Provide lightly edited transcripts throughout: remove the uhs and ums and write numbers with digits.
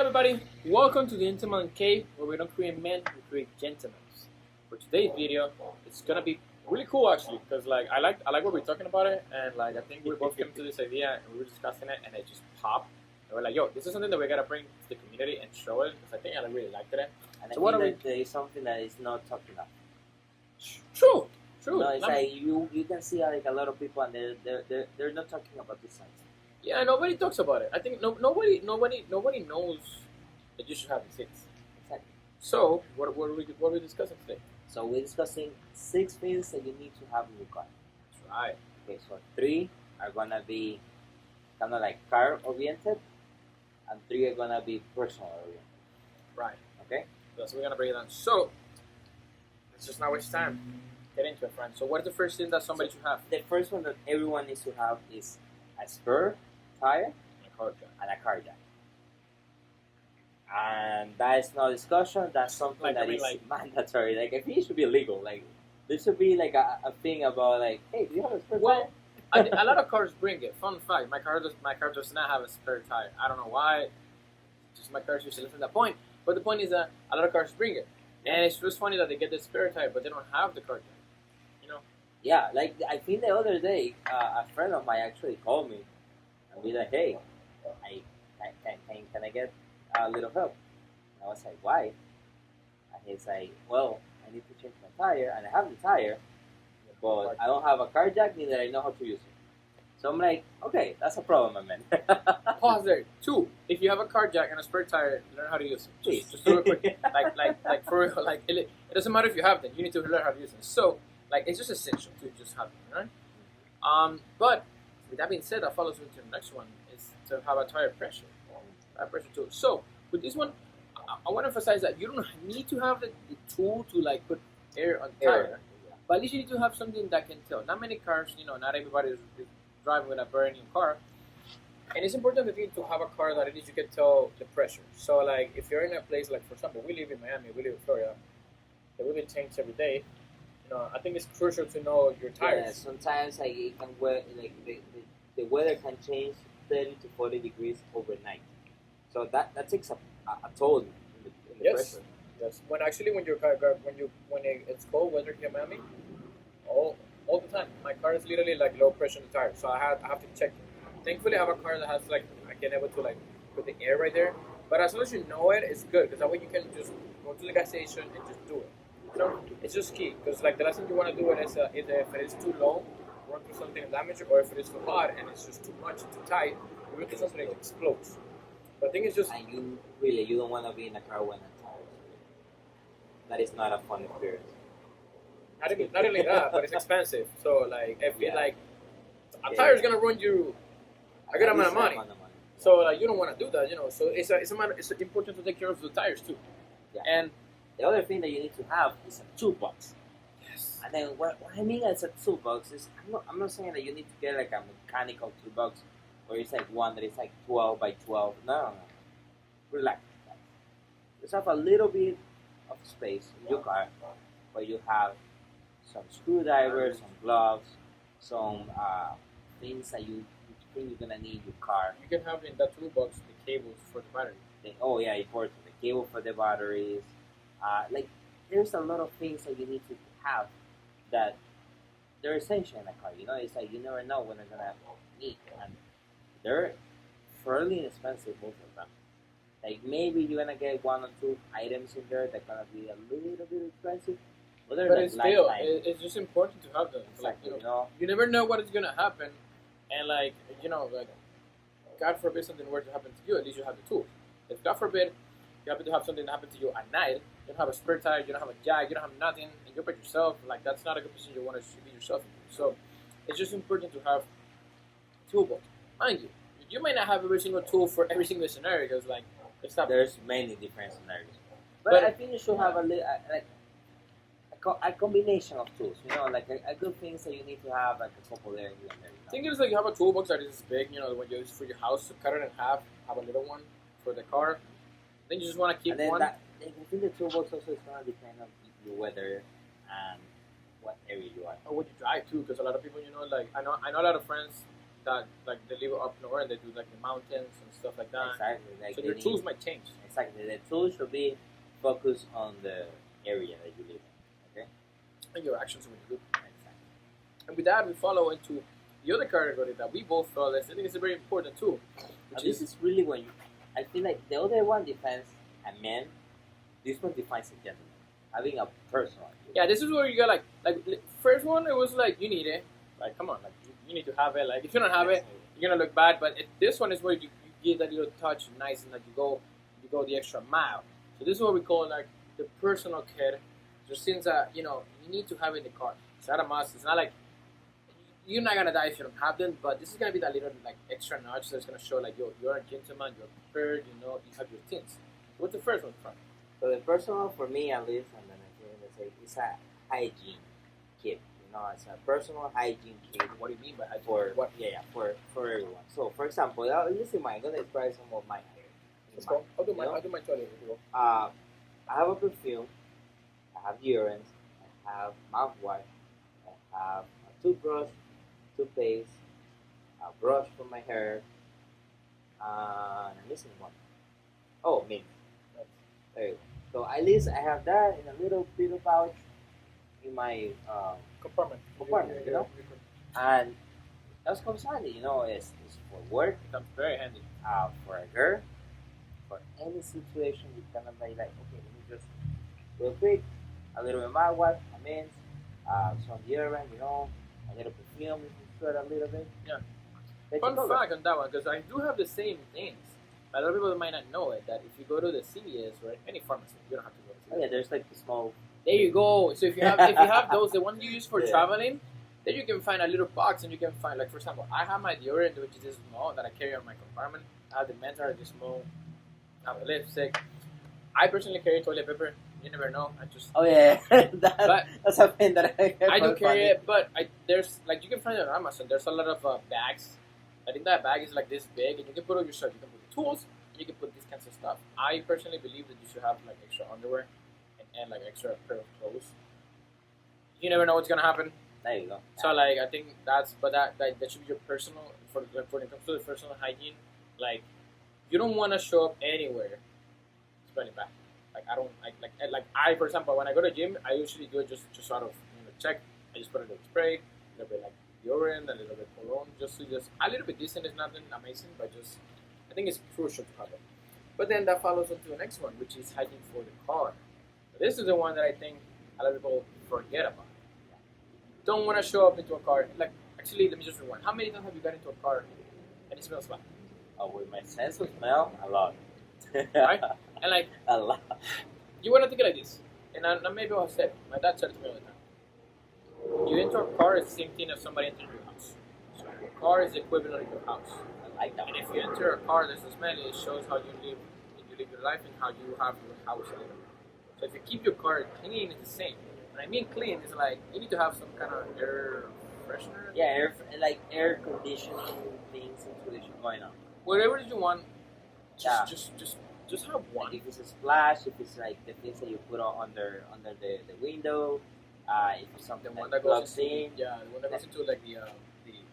everybody, welcome to the Gentleman Cave, where we don't create men, we create gentlemen. For today's video, it's gonna be really cool actually, because I like what we're talking about it, and I think we both came to this idea and we were discussing it, and it just popped. And we're like, yo, this is something that we gotta bring to the community and show it, because I think I really liked it. And So I what think are we? that there is something that is not talked about. True. No, it's like you can see like a lot of people and they're not talking about this side. Yeah, nobody talks about it. I think nobody knows that you should have the seats. Exactly. So what are we discussing today? So we're discussing 6 things that you need to have in your car. That's right. Okay, so 3 are gonna be kind of like car oriented, and 3 are gonna be personal oriented. Right. Okay. So we're gonna break it down. So let's just not waste time. Get into it, friend. So what is the first thing that somebody should have? The first one that everyone needs to have is a spare tire A car jack. and a car jack. And that is no discussion. That's something Like, I that mean, is like- mandatory. Like, I think it should be illegal. Like, there should be like a thing about like, hey, do you have a spare Well, tire? a lot of cars bring it. Fun fact: my car does not have a spare tire. I don't know why. Just my car is useless at that point. But the point is that a lot of cars bring it, and it's just funny that they get the spare tire, but they don't have the car jack. Yeah, like I think the other day, a friend of mine actually called me and be like, hey, can I get a little help? And I was like, why? And he's like, well, I need to change my tire, and I have the tire, but I don't have a car jack, neither I know how to use it. So I'm like, okay, that's a problem, my man. Pause there. 2, if you have a car jack and a spare tire, learn how to use it. Please. Just do it quick. like for real. Like it doesn't matter if you have them. You need to learn how to use them. So it's just essential to just have them, right? But with that being said, that follows into the next one is to have a tire pressure. Tire pressure tool. So with this one, I want to emphasize that you don't need to have the tool to put air on the tire. But at least you need to have something that can tell. Not many cars, not everybody is driving with a brand new car. And it's important that you to have a car that at least you can tell the pressure. So if you're in a place for example, we live in Miami, we live in Florida, the oil changes every day. I think it's crucial to know your tires. Yeah, sometimes it can the weather can change 30 to 40 degrees overnight. So that takes a toll in the Yes. pressure. Yes. When your car when it's cold weather here in Miami, all the time, my car is literally low pressure in the tire. So I have to check it. Thankfully, I have a car that has I can able to put the air right there. But as long as you know it, it's good because that way you can just go to the gas station and just do it. It's just key because the last thing you want to do is either if it is too low, run through something and damage it, or if it is too hot and it's just too much, too tight, you run through something that explodes. But the thing is just And you don't want to be in a car when a tire is that is not a fun experience. not only that, but it's expensive. So if Yeah. a tire is gonna run you a good amount of money. So you don't want to do that, So it's important to take care of the tires too. Yeah. And The other thing that you need to have is a toolbox. yes, And then what I mean as a toolbox is I'm not saying that you need to get a mechanical toolbox where it's one that is 12 by 12. No. Relax. Just have a little bit of space in your car where you have some screwdrivers, some gloves, some things that you think you're gonna need in your car. you can have in that toolbox the cables for the battery. Oh yeah, important. The cable for the batteries. There's a lot of things that you need to have that they're essential in a car. It's you never know when they're gonna need, and they're fairly inexpensive, most of them. Maybe you're gonna get 1 or 2 items in there that gonna be a little bit expensive, but they're But it's still, lifetime. it's just important to have them. Exactly, You never know what is gonna happen, and God forbid something were to happen to you, at least you have the tools. If God forbid you happen to have something that happen to you at night, you don't have a spare tire, you don't have a jack, you don't have nothing, and you're by yourself, that's not a good position you want to be yourself in. So it's just important to have toolbox. Mind you, you might not have every single tool for every single scenario because it's not. There's many different scenarios, but But- I think you should have a combination of tools. A good things that you need to have a couple there and there. I think it's you have a toolbox that is big, when you use for your house, so cut it in half, have a little one for the car. Then you just want to keep And then one. I think the toolbox also is going to depend on your weather and what area you are. Or when you drive too, because a lot of people, I know a lot of friends that like they live up north and they do like the mountains and stuff like that. Exactly. Like So they their need, tools might change. exactly. The tools should be focused on the area that you live in. Okay. And your actions when you do. Exactly. And with that, we follow into the other category that we both felt I think is very important too, which This is really when you. I feel like the other one defines a man. This one defines a gentleman. Having a personal. yeah, this is where you got like first one it was like you need it, like come on, like you need to have it. Like if you don't have it, you're gonna look bad. But this one is where you give that little touch, nice, and like you go the extra mile. So this is what we call like the personal care. Just since you need to have it in the car. It's not a must. It's not like you're not gonna die if you don't have them, but this is gonna be that little like extra notch that's gonna show like you're a gentleman, you're prepared, you have your things. So what's the first one from? So the personal for me at least, and then I think say it's a hygiene kit. It's a personal hygiene kit. What do you mean by hygiene? For What? Yeah, for everyone. So for example, this is mine. I'm gonna describe some of my hair. Let's go. I'll do my toilet. I have a perfume. I have deodorant. I have mouthwash. I have a toothbrush, toothpaste, a brush for my hair, and I'm missing one. Oh, mint. There you go. So at least I have that in a little pouch in my Compartment. compartment, and that's comes handy. It's for work, It comes very handy. for a girl, for any situation. You cannot be like, okay, let me just real quick, a little bit of mouthwash, a mint, some deodorant, a little perfume, if you sweat a little bit. Yeah. Let Fun you go. fact on that one, because I do have the same things. A lot of people might not know it, that if you go to the CVS or any pharmacy, you don't have to go to Oh CVS. yeah, there's like the small. There you go. So if you have those, the ones you use for Yeah. traveling, then you can find a little box and you can find, like for example, I have my deodorant, which is this small that I carry on my compartment. I have the mentor, this small. I have a lipstick. I personally carry toilet paper. You never know. I just Oh yeah, But- that's a thing that I do find carry funny. it, but there's like you can find it on Amazon. There's a lot of bags. I think that bag is like this big, and you can put all your stuff. You can put tools, and you can put these kinds of stuff. I personally believe that you should have like extra underwear and like extra pair of clothes. You never know what's gonna happen. There you go. So like I think that should be your personal for when it comes to the personal hygiene. Like you don't want to show up anywhere smelling bad. Like I don't like I for example when I go to gym I usually do it just out of check. I just put a little spray, a little bit like deodorant, a little bit cologne, just a little bit decent. It's nothing amazing, but just I think it's crucial to have it. But then that follows into the next one, which is hygiene for the car. This is the one that I think a lot of people forget about. Don't want to show up into a car. Like, actually, let me just rewind. How many times have you got into a car and it smells bad? Oh, with my sense of smell, a lot. Right? And like, A lot. you want to think like this. And maybe I'll say, my dad said it to me all the time. You enter a car, it's the same thing as somebody entering your house. So your car is the equivalent of your house. I like that. And if you enter a car that's a smell, it shows how you live your life and how you have your house living. So if you keep your car clean, it's the same. When I mean clean, it's like you need to have some kind of air freshener. Yeah, air conditioning things, situation going on. Whatever you want, Yeah. just have one. If it's a splash, if it's like the things that you put under the window, if it's The something one that that goes plugs into in, the one that goes into like the air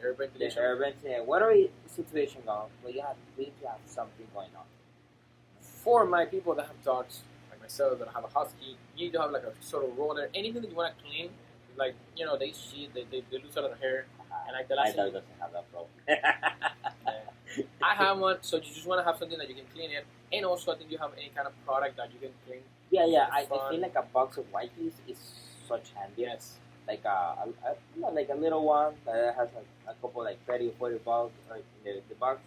the ventilation. air vent, whatever situation going, well, you need to have something going on. For my people that have dogs, like myself, that have a husky, you need to have like a sort of roller. Anything that you want to clean, like they shit, they lose a lot of hair. And like the My last dog thing, doesn't have that problem. I have one, so you just want to have something that you can clean it, and also I think you have any kind of product that you can clean. Yeah. I Fun. feel like a box of wipes is such handy. Yes. Like like a little one that has a couple like 30 or 40 bucks like in the box.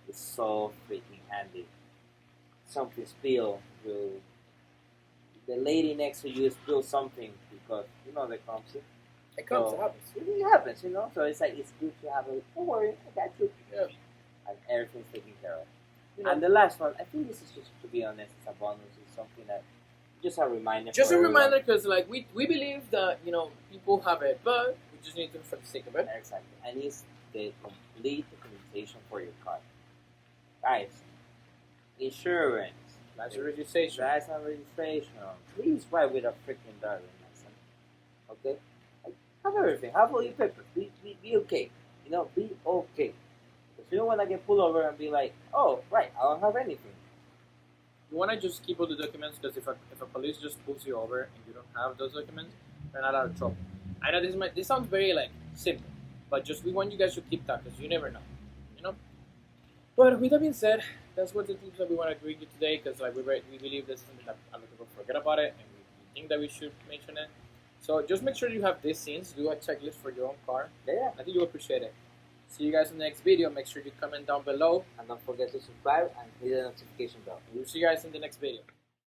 It's so freaking handy. Something spill, the lady next to you spill something because that comes in. It comes, So, it happens. It happens, So it's like it's good to have a. Don't worry, I got you. Yeah. And everything's taken care of. You know, And the last one, I think this is just to be honest, it's a bonus. It's something that just a reminder. just for a everyone. reminder, because like we believe that people have it, but we just need to for the sake of it. Exactly. And it's the complete documentation for your car. Guys, insurance, That's your registration. license registration. Please ride with a freaking driving license. Okay? Like, have everything. Have all your papers. Be okay. be okay. Because you don't want to get pulled over and be like, oh, right, I don't have anything. You want to just keep all the documents because if a police just pulls you over and you don't have those documents, you're not out of trouble. I know this sounds very like simple, but just we want you guys to keep that because you never know, you know. But with that being said, that's what the tips that we want to bring you today because like we believe this is something that a lot of people forget about it and we think that we should mention it. So just make sure you have these things. Do a checklist for your own car. Yeah. I think you'll appreciate it. See you guys in the next video. Make sure you comment down below. And don't forget to subscribe and hit the notification bell. We'll see you guys in the next video.